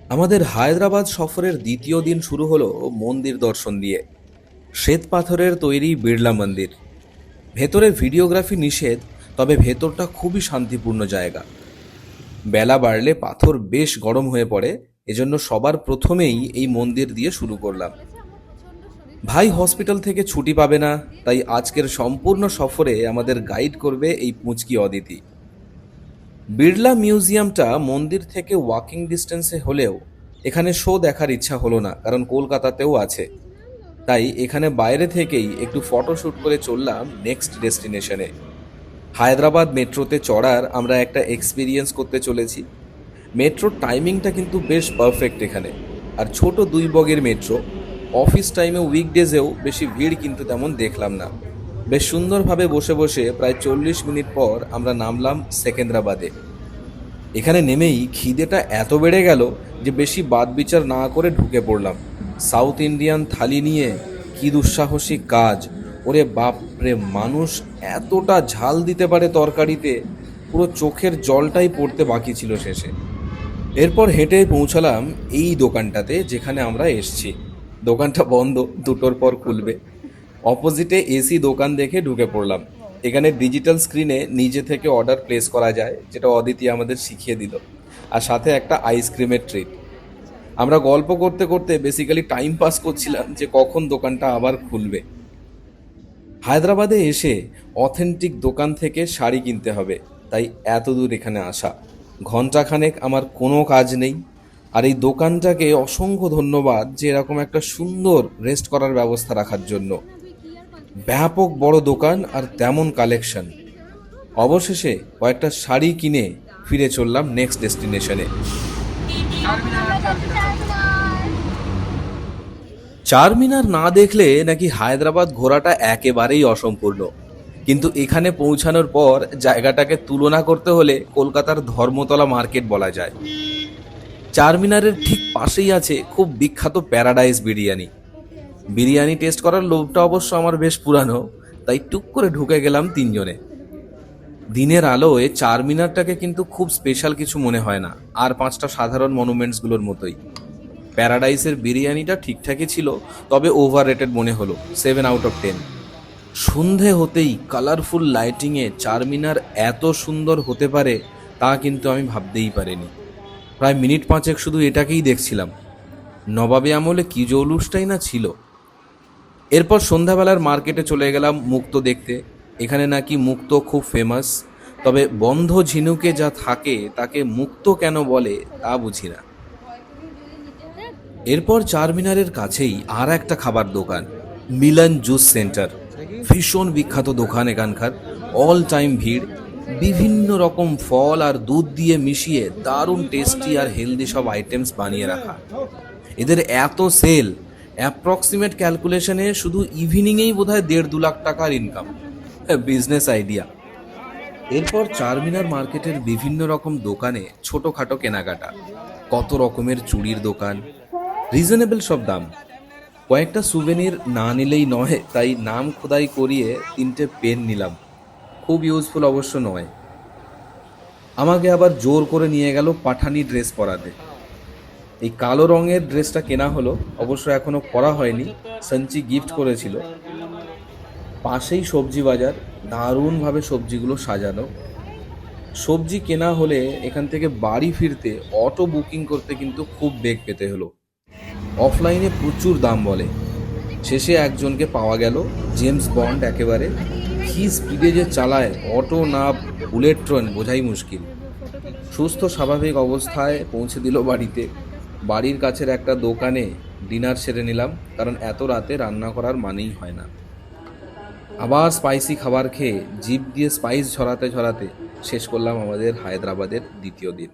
আমাদের হায়দ্রাবাদ সফরের দ্বিতীয় দিন শুরু হলো মন্দির দর্শন দিয়ে। শ্বেত পাথরের তৈরি বিড়লা মন্দির। ভেতরে ভিডিওগ্রাফি নিষেধ, তবে ভেতরটা খুবই শান্তিপূর্ণ জায়গা। বেলা বাড়লে পাথর বেশ গরম হয়ে পড়ে, এজন্য সবার প্রথমেই এই মন্দির দিয়ে শুরু করলাম। ভাই হসপিটাল থেকে ছুটি পাবে না, তাই আজকের সম্পূর্ণ সফরে আমাদের গাইড করবে এই পুঁচকি অদিতি। বিড়লা মিউজিয়ামটা মন্দির থেকে ওয়াকিং ডিস্টেন্সে হলেও এখানে শো দেখার ইচ্ছা হলো না, কারণ কলকাতাতেও আছে। তাই এখানে বাইরে থেকেই একটু ফটোশ্যুট করে চললাম নেক্সট ডেস্টিনেশনে। হায়দ্রাবাদ মেট্রোতে চড়ার আমরা একটা এক্সপিরিয়েন্স করতে চলেছি। মেট্রোর টাইমিংটা কিন্তু বেশ পারফেক্ট এখানে। আর ছোট দুই বগের মেট্রো, অফিস টাইমে উইকডেজেও বেশি ভিড় কিন্তু তেমন দেখলাম না। বেশ সুন্দরভাবে বসে বসে প্রায় 40 মিনিট পর আমরা নামলাম সেকেন্দ্রাবাদে। এখানে নেমেই খিদেটা এত বেড়ে গেল যে বেশি বাদ বিচার না করে ঢুকে পড়লাম। সাউথ ইন্ডিয়ান থালি নিয়ে কি দুঃসাহসিক কাজ! ওরে বাপরে, মানুষ এতটা ঝাল দিতে পারে তরকারিতে, পুরো চোখের জলটাই পড়তে বাকি ছিল শেষে। এরপর হেঁটে পৌঁছালাম এই দোকানটাতে যেখানে আমরা এসছি। দোকানটা বন্ধ, দুটোর পর খুলবে। অপোজিটে এসি দোকান দেখে ঢুকে পড়লাম। এখানে ডিজিটাল স্ক্রিনে নিজে থেকে অর্ডার প্লেস করা যায়, যেটা অদিতি আমাদের শিখিয়ে দিল। আর সাথে একটা আইসক্রিমের ট্রিট। আমরা গল্প করতে করতে বেসিক্যালি টাইম পাস করছিলাম যে কখন দোকানটা আবার খুলবে। হায়দ্রাবাদে এসে অথেন্টিক দোকান থেকে শাড়ি কিনতে হবে, তাই এত দূর এখানে আসা। ঘন্টাখানেক আমার কোনো কাজ নেই, আর এই দোকানটাকে অসংখ্য ধন্যবাদ যে এরকম একটা সুন্দর রেস্ট করার ব্যবস্থা রাখার জন্য। ব্যাপক বড় দোকান আর তেমন কালেকশন। অবশেষে কয়েকটা শাড়ি কিনে ফিরে চললাম নেক্সট ডেস্টিনেশনে। চারমিনার না দেখলে নাকি হায়দ্রাবাদ ঘোরাটা একেবারেই অসম্পূর্ণ। কিন্তু এখানে পৌঁছানোর পর জায়গাটাকে তুলনা করতে হলে কলকাতার ধর্মতলা মার্কেট বলা যায়। চারমিনারের ঠিক পাশেই আছে খুব বিখ্যাত প্যারাডাইস বিরিয়ানি। বিরিয়ানি টেস্ট করার লোভটা অবশ্য আমার বেশ পুরানো, তাই টুক করে ঢুকে গেলাম তিনজনে। দিনের আলোয় চারমিনারটাকে কিন্তু খুব স্পেশাল কিছু মনে হয় না, আর পাঁচটা সাধারণ মনুমেন্টসগুলোর মতোই। প্যারাডাইসের বিরিয়ানিটা ঠিকঠাকই ছিল, তবে ওভার রেটেড মনে হলো, 7/10। সন্ধে হতেই কালারফুল লাইটিংয়ে চারমিনার এত সুন্দর হতে পারে তা কিন্তু আমি ভাবতেই পারিনি। প্রায় মিনিট পাঁচেক শুধু এটাকেই দেখছিলাম। নবাবে আমলে কি জৌলুসটাই না ছিল। এরপর সন্ধ্যাবেলার মার্কেটে চলে গেলাম মুক্তো দেখতে। এখানে নাকি মুক্তো খুব ফেমাস, তবে বন্ধ ঝিনুকে যা থাকে তাকে মুক্তো কেন বলে তা বুঝি না। এরপর চারমিনারের কাছেই আর একটা খাবার দোকান, মিলন জুস সেন্টার। ভীষণ বিখ্যাত দোকান এখানকার, অল টাইম ভিড়। বিভিন্ন রকম ফল আর দুধ দিয়ে মিশিয়ে দারুণ টেস্টি আর হেলদি সব আইটেমস বানিয়ে রাখা। এদের এত সেল, অ্যাপ্রক্সিমেট ক্যালকুলেশনে শুধু ইভিনিংয়েই বোধহয় 1.5-2 লাখ টাকার ইনকাম। Business idea. এরপর চারমিনার মার্কেটের বিভিন্ন রকম দোকানে ছোটোখাটো কেনাকাটা। কত রকমের চুড়ির দোকান, রিজনেবল সব দাম। কয়েকটা সুভেনির না নিলেই নয়, তাই নাম খোদাই করিয়ে 3টে পেন নিলাম। খুব ইউজফুল অবশ্য নয়। আমাকে আবার জোর করে নিয়ে গেল পাঠানি ড্রেস পরাতে। এই কালো রঙের ড্রেসটা কেনা হলো, অবশ্য এখনো পরা হয়নি, সঞ্চি গিফট করেছিল। পাশেই সবজি বাজার, দারুণভাবে সবজিগুলো সাজানো। সবজি কেনা হলে এখান থেকে বাড়ি ফিরতে অটো বুকিং করতে কিন্তু খুব বেগ পেতে হলো। অফলাইনে প্রচুর দাম বলে। শেষে একজনকে পাওয়া গেল, জেমস বন্ড একেবারে। কি স্পিডে যে চালায়, অটো না বুলেট ট্রেন বোঝাই মুশকিল। সুস্থ স্বাভাবিক অবস্থায় পৌঁছে দিল বাড়িতে। বাড়ির কাছের একটা দোকানে ডিনার সেরে নিলাম, কারণ এত রাতে রান্না করার মানেই হয় না। আবার স্পাইসি খাবার খেয়ে জিভ দিয়ে স্পাইস ঝরাতে ঝরাতে শেষ করলাম আমাদের হায়দ্রাবাদের দ্বিতীয় দিন।